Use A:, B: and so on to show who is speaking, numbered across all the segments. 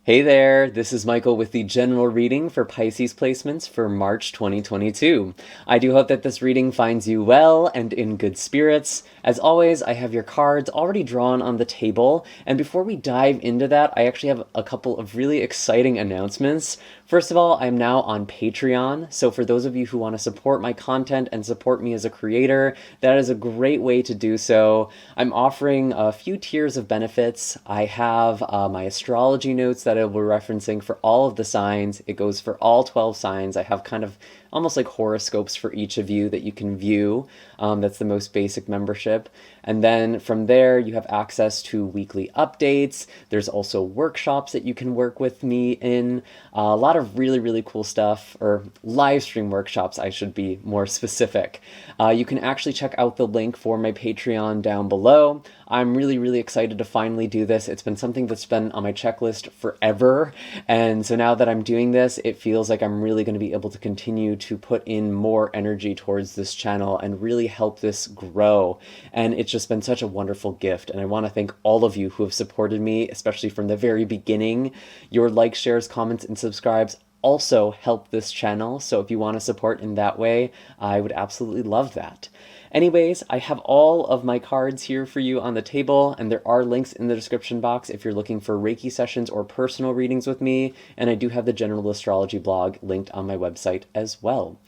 A: Hey there, this is Michael with the general reading for Pisces placements for March 2022. I do hope that this reading finds you well and in good spirits. As always, I have your cards already drawn on the table, and before we dive into that, I actually have a couple of really exciting announcements. First of all, I'm now on Patreon, so for those of you who want to support my content and support me as a creator, that is a great way to do so. I'm offering a few tiers of benefits. I have my astrology notes that I will be referencing for all of the signs. It goes for all 12 signs. I have kind of almost like horoscopes for each of you that you can view. That's the most basic membership. And then from there, you have access to weekly updates. There's also workshops that you can work with me in. A lot of really, really cool stuff, or live stream workshops, I should be more specific. You can actually check out the link for my Patreon down below. I'm really, really excited to finally do this. It's been something that's been on my checklist forever. And so now that I'm doing this, it feels like I'm really going to be able to continue to put in more energy towards this channel and really help this grow. And it's just been such a wonderful gift. And I want to thank all of you who have supported me, especially from the very beginning. Your likes, shares, comments, and subscribes also help this channel. So if you want to support in that way, I would absolutely love that. Anyways, I have all of my cards here for you on the table, and there are links in the description box if you're looking for Reiki sessions or personal readings with me, and I do have the general astrology blog linked on my website as well.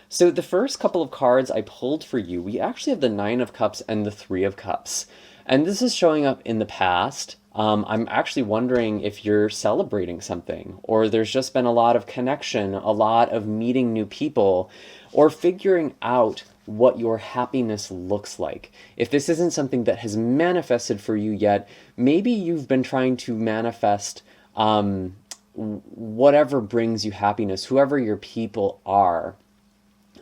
A: So the first couple of cards I pulled for you, we actually have the Nine of Cups and the Three of Cups. And this is showing up in the past. I'm actually wondering if you're celebrating something, or there's just been a lot of connection, a lot of meeting new people, or figuring out what your happiness looks like. If this isn't something that has manifested for you yet, maybe you've been trying to manifest whatever brings you happiness, whoever your people are.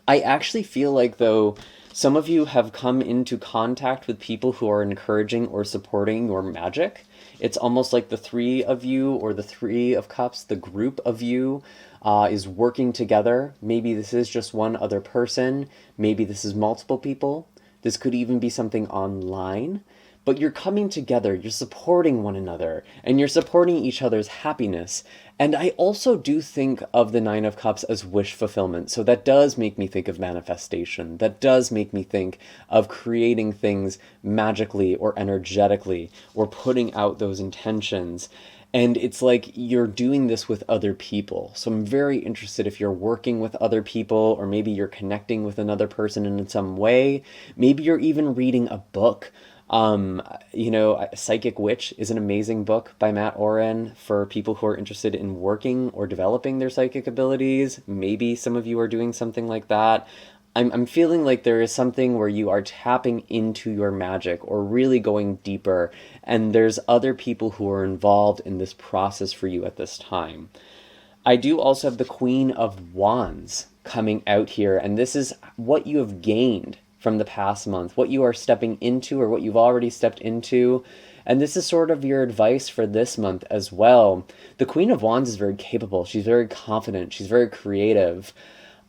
A: I actually feel like, though, some of you have come into contact with people who are encouraging or supporting your magic. It's almost like the three of you, or the Three of Cups, the group of you, is working together. Maybe this is just one other person. Maybe this is multiple people. This could even be something online. But you're coming together, you're supporting one another, and you're supporting each other's happiness. And I also do think of the Nine of Cups as wish fulfillment. So that does make me think of manifestation. That does make me think of creating things magically or energetically, or putting out those intentions. And it's like you're doing this with other people. So I'm very interested if you're working with other people, or maybe you're connecting with another person in some way. Maybe you're even reading a book. Psychic Witch is an amazing book by Matt Oren for people who are interested in working or developing their psychic abilities. Maybe some of you are doing something like that. I'm feeling like there is something where you are tapping into your magic or really going deeper, and there's other people who are involved in this process for you at this time. I do also have the Queen of Wands coming out here, and this is what you have gained from the past month, what you are stepping into or what you've already stepped into. And this is sort of your advice for this month as well. The Queen of Wands is very capable. She's very confident. She's very creative.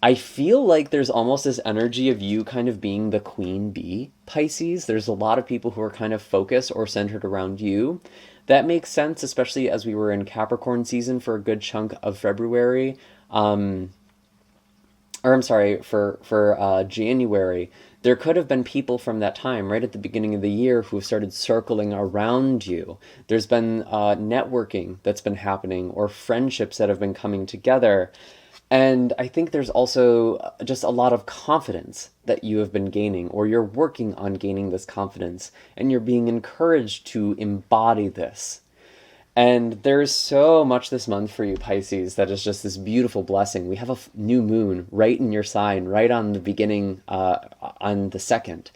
A: I feel like there's almost this energy of you kind of being the queen bee, Pisces. There's a lot of people who are kind of focused or centered around you. That makes sense, especially as we were in Capricorn season for a good chunk of February. For January. There could have been people from that time, right at the beginning of the year, who have started circling around you. There's been networking that's been happening, or friendships that have been coming together. And I think there's also just a lot of confidence that you have been gaining, or you're working on gaining this confidence, and you're being encouraged to embody this. And there's so much this month for you, Pisces, that is just this beautiful blessing. We have a new moon right in your sign, right on the beginning, on the 2nd.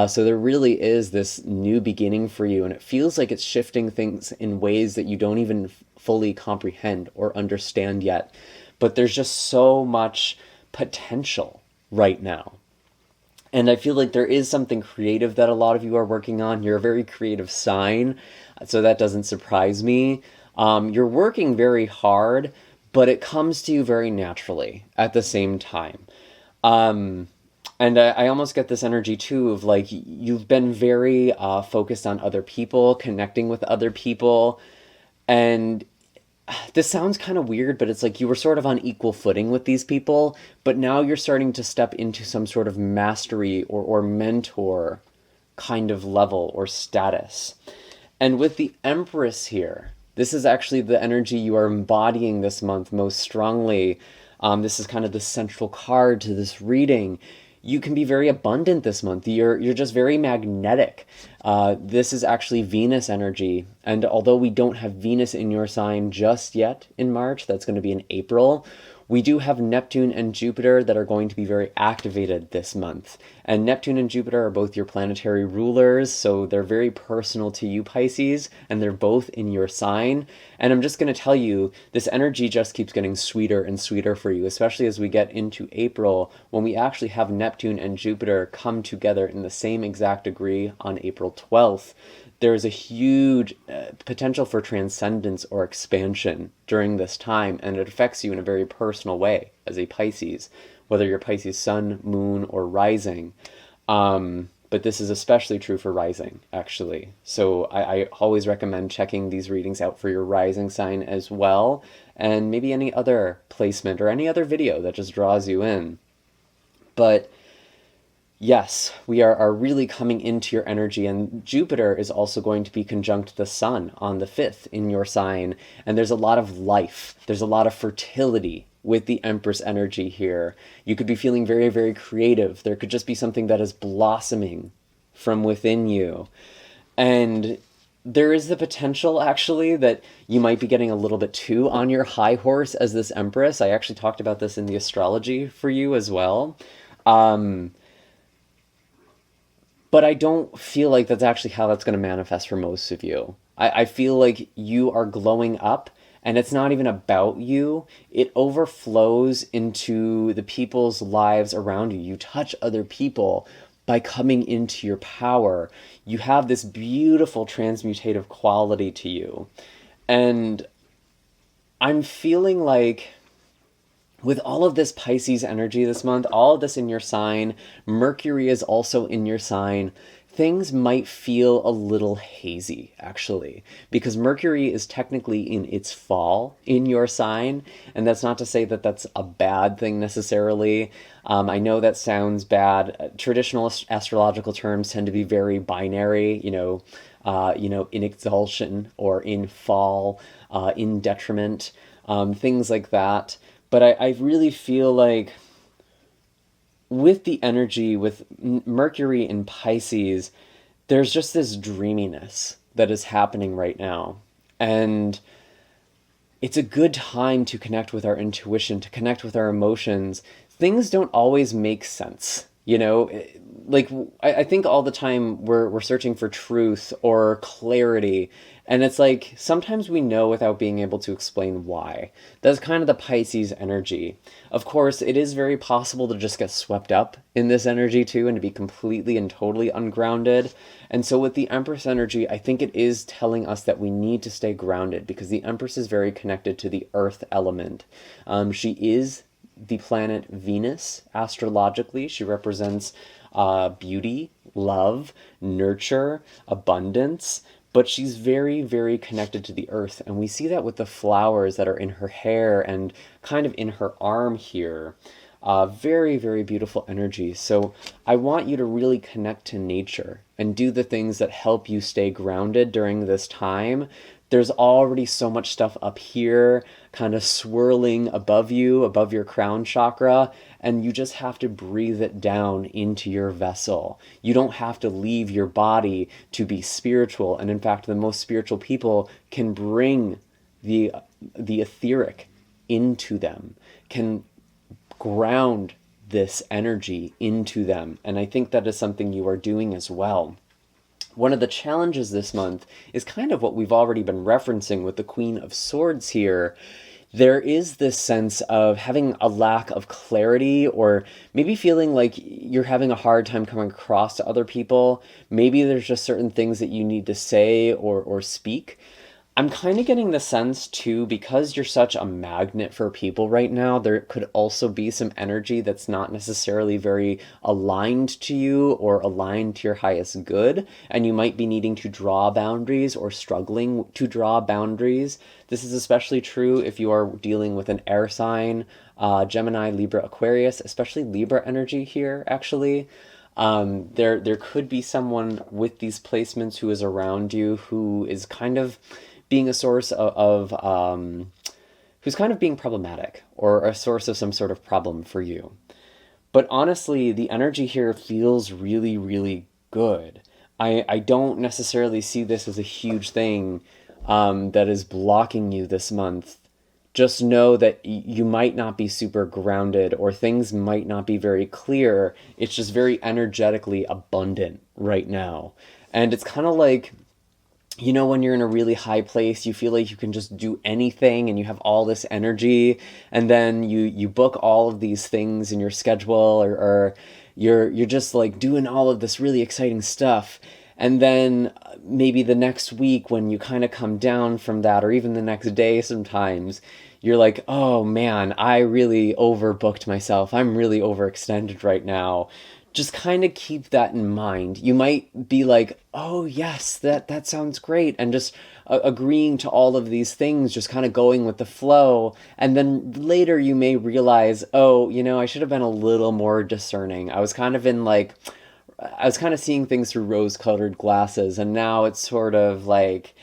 A: So there really is this new beginning for you, and it feels like it's shifting things in ways that you don't even fully comprehend or understand yet. But there's just so much potential right now. And I feel like there is something creative that a lot of you are working on. You're a very creative sign, so that doesn't surprise me. You're working very hard, but it comes to you very naturally at the same time. And I almost get this energy too of like you've been very focused on other people, connecting with other people, and this sounds kind of weird, but it's like you were sort of on equal footing with these people, but now you're starting to step into some sort of mastery or mentor kind of level or status. And with the Empress here, this is actually the energy you are embodying this month most strongly. This is kind of the central card to this reading. You can be very abundant this month. You're just very magnetic. This is actually Venus energy. And although we don't have Venus in your sign just yet in March, that's going to be in April, we do have Neptune and Jupiter that are going to be very activated this month. And Neptune and Jupiter are both your planetary rulers, so they're very personal to you, Pisces, and they're both in your sign. And I'm just going to tell you, this energy just keeps getting sweeter and sweeter for you, especially as we get into April, when we actually have Neptune and Jupiter come together in the same exact degree on April 12th. There's a huge potential for transcendence or expansion during this time, and it affects you in a very personal way as a Pisces, whether you're Pisces sun, moon, or rising. But this is especially true for rising, actually. So I always recommend checking these readings out for your rising sign as well, and maybe any other placement or any other video that just draws you in. But yes, we are really coming into your energy, and Jupiter is also going to be conjunct the Sun on the 5th in your sign, and there's a lot of life, there's a lot of fertility with the Empress energy here. You could be feeling very, very creative. There could just be something that is blossoming from within you. And there is the potential, actually, that you might be getting a little bit too on your high horse as this Empress. I actually talked about this in the astrology for you as well. But I don't feel like that's actually how that's going to manifest for most of you. I feel like you are glowing up, and it's not even about you. It overflows into the people's lives around you. You touch other people by coming into your power. You have this beautiful transmutative quality to you. And I'm feeling like with all of this Pisces energy this month, all of this in your sign, Mercury is also in your sign, things might feel a little hazy, actually, because Mercury is technically in its fall in your sign, and that's not to say that that's a bad thing necessarily. I know that sounds bad. Traditional astrological terms tend to be very binary, in exaltation or in fall, in detriment, things like that. But I really feel like with the energy, with Mercury in Pisces, there's just this dreaminess that is happening right now. And it's a good time to connect with our intuition, to connect with our emotions. Things don't always make sense, Like, I think all the time we're searching for truth or clarity. And it's like, sometimes we know without being able to explain why. That's kind of the Pisces energy. Of course, it is very possible to just get swept up in this energy too, and to be completely and totally ungrounded. And so with the Empress energy, I think it is telling us that we need to stay grounded, because the Empress is very connected to the earth element. She is the planet Venus, astrologically. She represents beauty, love, nurture, abundance, but she's very, very connected to the earth. And we see that with the flowers that are in her hair and kind of in her arm here. Very, very beautiful energy. So I want you to really connect to nature and do the things that help you stay grounded during this time. There's already so much stuff up here, kind of swirling above you, above your crown chakra, and you just have to breathe it down into your vessel. You don't have to leave your body to be spiritual. And in fact, the most spiritual people can bring the etheric into them, can ground this energy into them. And I think that is something you are doing as well. One of the challenges this month is kind of what we've already been referencing with the Queen of Swords here. There is this sense of having a lack of clarity, or maybe feeling like you're having a hard time coming across to other people. Maybe there's just certain things that you need to say or speak. I'm kind of getting the sense too, because you're such a magnet for people right now, there could also be some energy that's not necessarily very aligned to you or aligned to your highest good, and you might be needing to draw boundaries or struggling to draw boundaries. This is especially true if you are dealing with an air sign, Gemini, Libra, Aquarius, especially Libra energy here, actually. There could be someone with these placements who is around you who is kind of being a source of who's kind of being problematic or a source of some sort of problem for you. But honestly, the energy here feels really, really good. I don't necessarily see this as a huge thing that is blocking you this month. Just know that you might not be super grounded or things might not be very clear. It's just very energetically abundant right now. And it's kind of like, when you're in a really high place, you feel like you can just do anything and you have all this energy, and then you book all of these things in your schedule, or you're just like doing all of this really exciting stuff. And then maybe the next week when you kind of come down from that, or even the next day sometimes, you're like, oh man, I really overbooked myself. I'm really overextended right now. Just kind of keep that in mind. You might be like, oh yes, that sounds great, and just agreeing to all of these things, just kind of going with the flow. And then later you may realize, oh, I should have been a little more discerning. I was kind of seeing things through rose-colored glasses, and now it's sort of like,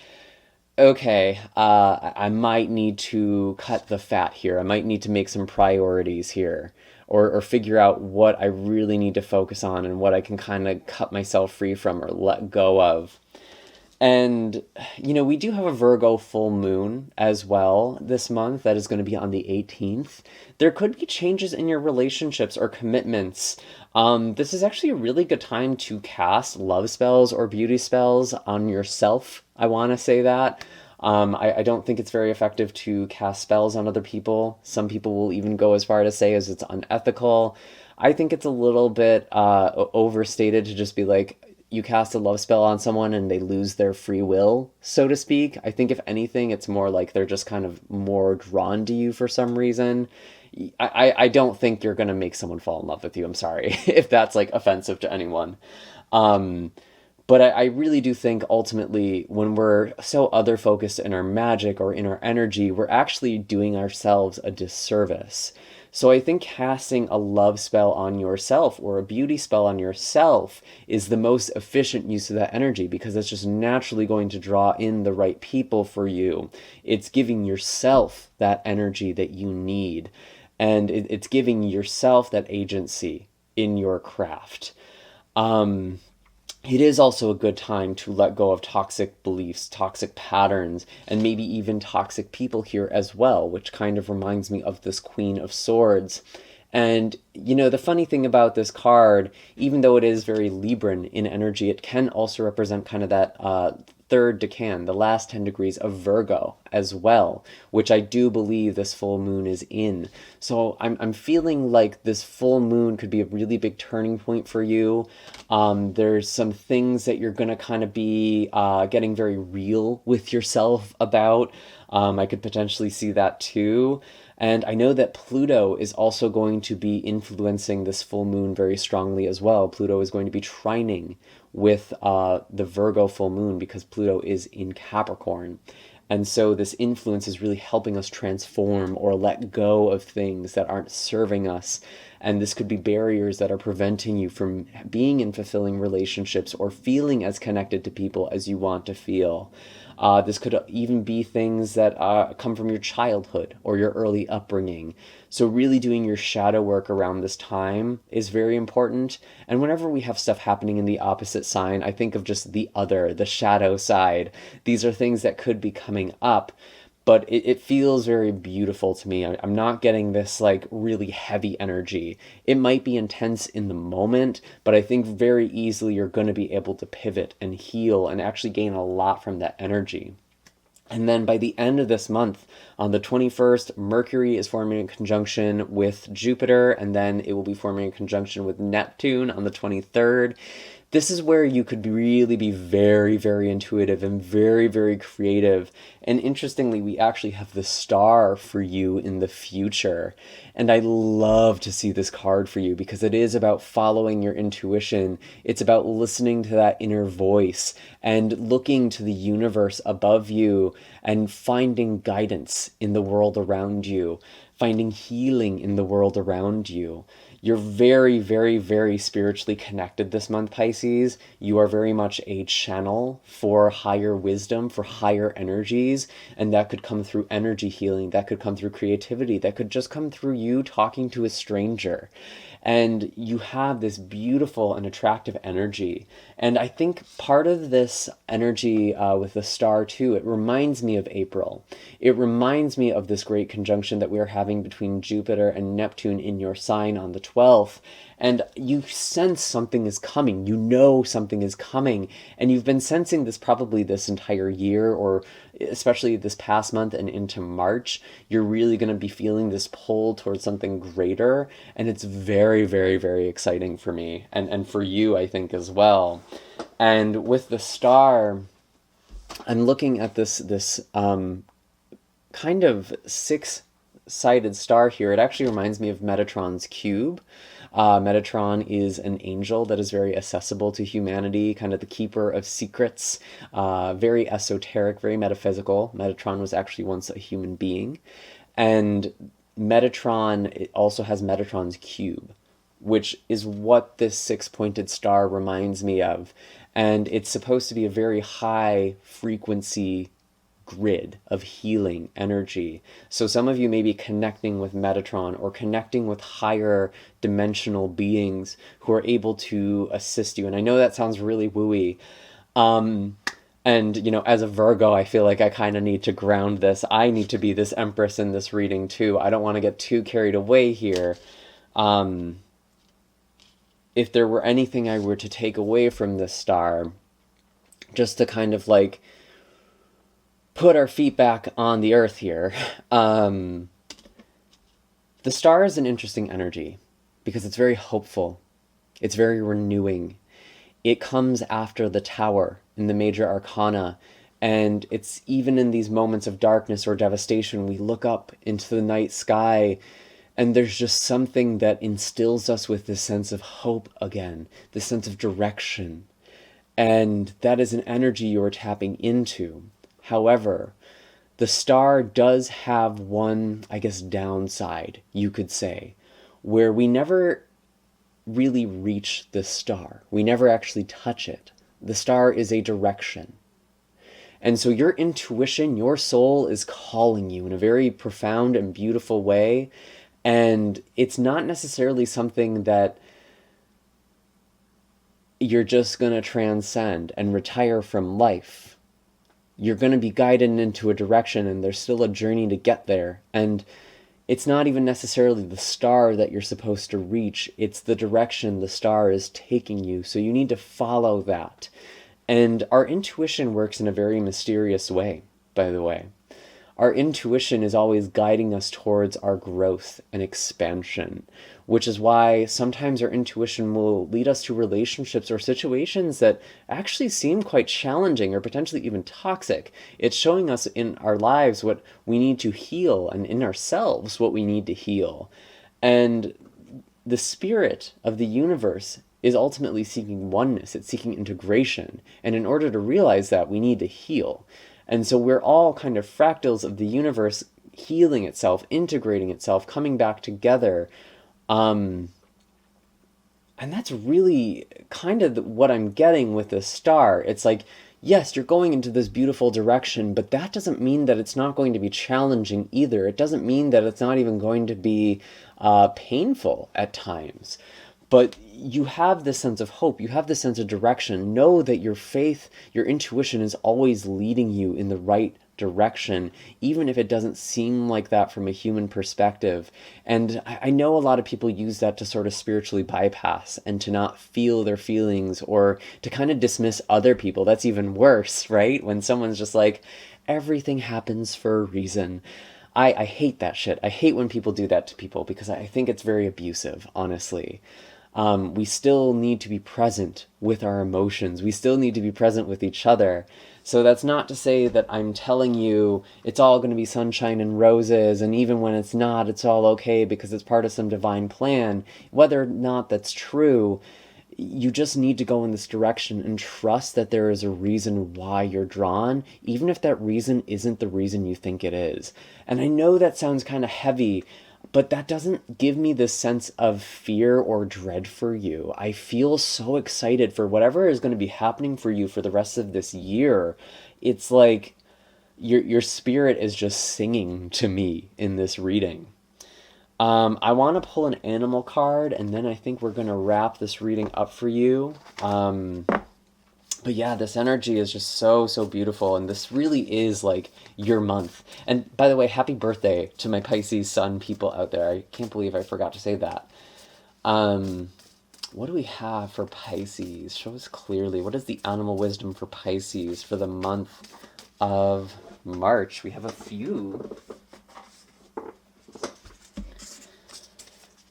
A: okay, I might need to cut the fat here. I might need to make some priorities here, or figure out what I really need to focus on and what I can kind of cut myself free from or let go of. And, we do have a Virgo full moon as well this month that is going to be on the 18th. There could be changes in your relationships or commitments. This is actually a really good time to cast love spells or beauty spells on yourself. I want to say that. I don't think it's very effective to cast spells on other people. Some people will even go as far to say as it's unethical. I think it's a little bit overstated to just be like, you cast a love spell on someone and they lose their free will, so to speak. I think if anything, it's more like they're just kind of more drawn to you for some reason. I don't think you're going to make someone fall in love with you. I'm sorry if that's like offensive to anyone. But I really do think ultimately when we're so other focused in our magic or in our energy, we're actually doing ourselves a disservice. So I think casting a love spell on yourself or a beauty spell on yourself is the most efficient use of that energy, because it's just naturally going to draw in the right people for you. It's giving yourself that energy that you need, and it's giving yourself that agency in your craft. It is also a good time to let go of toxic beliefs, toxic patterns, and maybe even toxic people here as well, which kind of reminds me of this Queen of Swords. And, the funny thing about this card, even though it is very Libran in energy, it can also represent kind of that third decan, the last 10 degrees of Virgo as well, which I do believe this full moon is in. So I'm feeling like this full moon could be a really big turning point for you. There's some things that you're going to kind of be getting very real with yourself about. I could potentially see that too. And I know that Pluto is also going to be influencing this full moon very strongly as well. Pluto is going to be trining with the Virgo full moon because Pluto is in Capricorn. And so this influence is really helping us transform or let go of things that aren't serving us. And this could be barriers that are preventing you from being in fulfilling relationships or feeling as connected to people as you want to feel. This could even be things that come from your childhood or your early upbringing. So really doing your shadow work around this time is very important. And whenever we have stuff happening in the opposite sign, I think of just the other, the shadow side. These are things that could be coming up, but it feels very beautiful to me. I'm not getting this like really heavy energy. It might be intense in the moment, but I think very easily you're going to be able to pivot and heal and actually gain a lot from that energy. And then by the end of this month, on the 21st, Mercury is forming a conjunction with Jupiter, and then it will be forming a conjunction with Neptune on the 23rd. This is where you could really be very, very intuitive and very, very creative. And interestingly, we actually have the star for you in the future. And I love to see this card for you because it is about following your intuition. It's about listening to that inner voice and looking to the universe above you and finding guidance in the world around you, finding healing in the world around you. You're very, very, very spiritually connected this month, Pisces. You are very much a channel for higher wisdom, for higher energies, and that could come through energy healing, that could come through creativity, that could just come through you talking to a stranger. And you have this beautiful and attractive energy. And I think part of this energy with the star too, it reminds me of April. It reminds me of this great conjunction that we're having between Jupiter and Neptune in your sign on the 12th. And you sense something is coming. You know something is coming. And you've been sensing this probably this entire year, or especially this past month and into March. You're really going to be feeling this pull towards something greater. And it's very, very, very exciting for me. And for you, I think, as well. And with the star, I'm looking at this kind of six-sided star here. It actually reminds me of Metatron's cube. Metatron is an angel that is very accessible to humanity, kind of the keeper of secrets, very esoteric, very metaphysical. Metatron was actually once a human being. And Metatron also has Metatron's cube, which is what this six-pointed star reminds me of. And it's supposed to be a very high frequency grid of healing energy. So some of you may be connecting with Metatron or connecting with higher dimensional beings who are able to assist you. And I know that sounds really wooey. And, you know, as a Virgo, I feel like I kind of need to ground this. I need to be this Empress in this reading too. I don't want to get too carried away here. If there were anything I were to take away from this star, just to kind of like put our feet back on the earth here. The star is an interesting energy because it's very hopeful. It's very renewing. It comes after the Tower in the major arcana. And it's even in these moments of darkness or devastation, we look up into the night sky and there's just something that instills us with this sense of hope again, this sense of direction. And that is an energy you're tapping into. However, the star does have one, I guess, downside, you could say, where we never really reach the star. We never actually touch it. The star is a direction. And so your intuition, your soul is calling you in a very profound and beautiful way. And it's not necessarily something that you're just going to transcend and retire from life. You're going to be guided into a direction, and there's still a journey to get there. And it's not even necessarily the star that you're supposed to reach. It's the direction the star is taking you. So you need to follow that. And our intuition works in a very mysterious way, by the way. Our intuition is always guiding us towards our growth and expansion, which is why sometimes our intuition will lead us to relationships or situations that actually seem quite challenging or potentially even toxic. It's showing us in our lives what we need to heal and in ourselves what we need to heal. And the spirit of the universe is ultimately seeking oneness. It's seeking integration. And in order to realize that, we need to heal. And so we're all kind of fractals of the universe healing itself, integrating itself, coming back together. And that's really kind of what I'm getting with this star. It's like, yes, you're going into this beautiful direction, but that doesn't mean that it's not going to be challenging either. It doesn't mean that it's not even going to be painful at times. But you have this sense of hope. You have this sense of direction. Know that your faith, your intuition is always leading you in the right direction, even if it doesn't seem like that from a human perspective. And I know a lot of people use that to sort of spiritually bypass and to not feel their feelings or to kind of dismiss other people. That's even worse, right? When someone's just like, everything happens for a reason. I hate that shit. I hate when people do that to people because I think it's very abusive, honestly. We still need to be present with our emotions. We still need to be present with each other. So that's not to say that I'm telling you it's all going to be sunshine and roses, and even when it's not, it's all okay because it's part of some divine plan. Whether or not that's true, you just need to go in this direction and trust that there is a reason why you're drawn, even if that reason isn't the reason you think it is. And I know that sounds kind of heavy, but that doesn't give me this sense of fear or dread for you. I feel so excited for whatever is going to be happening for you for the rest of this year. It's like your spirit is just singing to me in this reading. I want to pull an animal card, and then I think we're going to wrap this reading up for you. But yeah, this energy is just so, so beautiful, and this really is like your month. And by the way, happy birthday to my Pisces sun people out there. I can't believe I forgot to say that. What do we have for Pisces? Show us clearly. What is the animal wisdom for Pisces for the month of March? We have a few.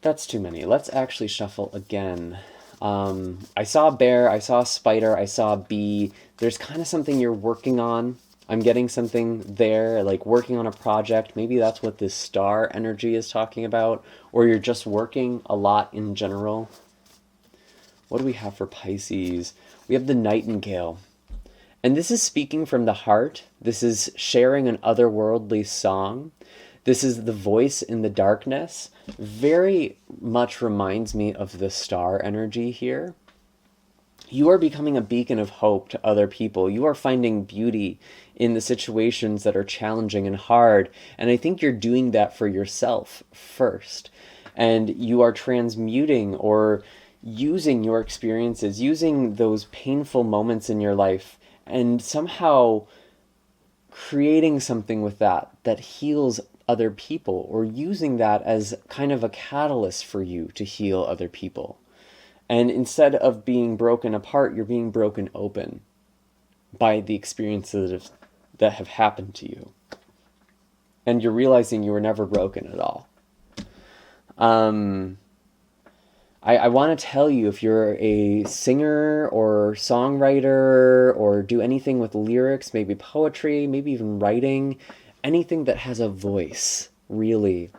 A: That's too many. Let's actually shuffle again. I saw a bear, I saw a spider, I saw a bee. There's kind of something you're working on. I'm getting something there, like working on a project. Maybe that's what this star energy is talking about. Or you're just working a lot in general. What do we have for Pisces? We have the nightingale. And this is speaking from the heart. This is sharing an otherworldly song. This is the voice in the darkness. Very much reminds me of the star energy here. You are becoming a beacon of hope to other people. You are finding beauty in the situations that are challenging and hard. And I think you're doing that for yourself first. And you are transmuting or using your experiences, using those painful moments in your life, and somehow creating something with that heals other people, or using that as kind of a catalyst for you to heal other people. And instead of being broken apart, you're being broken open by the experiences that have happened to you. And you're realizing you were never broken at all. I want to tell you, if you're a singer or songwriter or do anything with lyrics, maybe poetry, maybe even writing, anything that has a voice, really,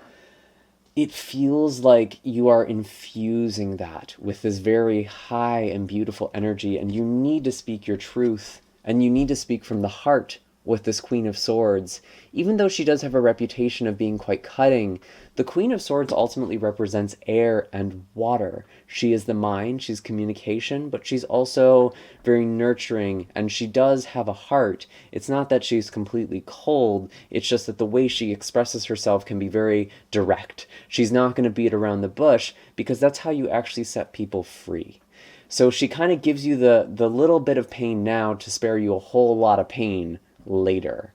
A: it feels like you are infusing that with this very high and beautiful energy, and you need to speak your truth, and you need to speak from the heart with this Queen of Swords. Even though she does have a reputation of being quite cutting, the Queen of Swords ultimately represents air and water. She is the mind, she's communication, but she's also very nurturing, and she does have a heart. It's not that she's completely cold, it's just that the way she expresses herself can be very direct. She's not going to beat around the bush, because that's how you actually set people free. So she kind of gives you the little bit of pain now to spare you a whole lot of pain later.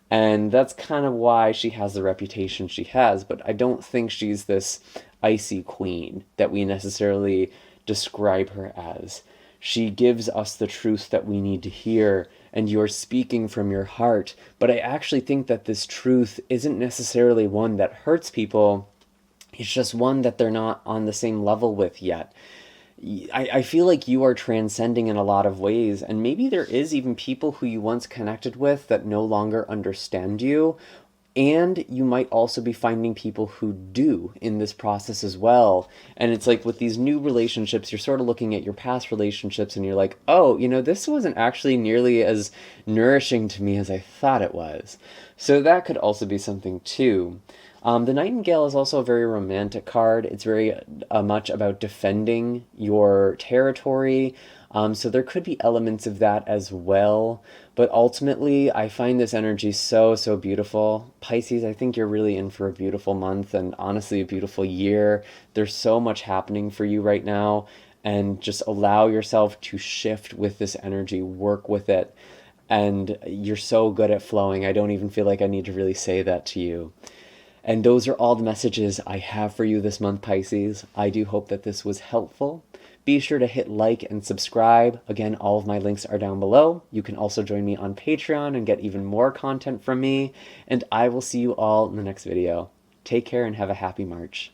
A: And that's kind of why she has the reputation she has, but I don't think she's this icy queen that we necessarily describe her as. She gives us the truth that we need to hear, and you're speaking from your heart. But I actually think that this truth isn't necessarily one that hurts people, it's just one that they're not on the same level with yet. I feel like you are transcending in a lot of ways, and maybe there is even people who you once connected with that no longer understand you, and you might also be finding people who do in this process as well. And it's like with these new relationships, you're sort of looking at your past relationships and you're like, oh, this wasn't actually nearly as nourishing to me as I thought it was. So that could also be something too. The Nightingale is also a very romantic card. It's very much about defending your territory. So there could be elements of that as well. But ultimately, I find this energy so, so beautiful. Pisces, I think you're really in for a beautiful month and honestly a beautiful year. There's so much happening for you right now. And just allow yourself to shift with this energy, work with it. And you're so good at flowing. I don't even feel like I need to really say that to you. And those are all the messages I have for you this month, Pisces. I do hope that this was helpful. Be sure to hit like and subscribe. Again, all of my links are down below. You can also join me on Patreon and get even more content from me. And I will see you all in the next video. Take care and have a happy March.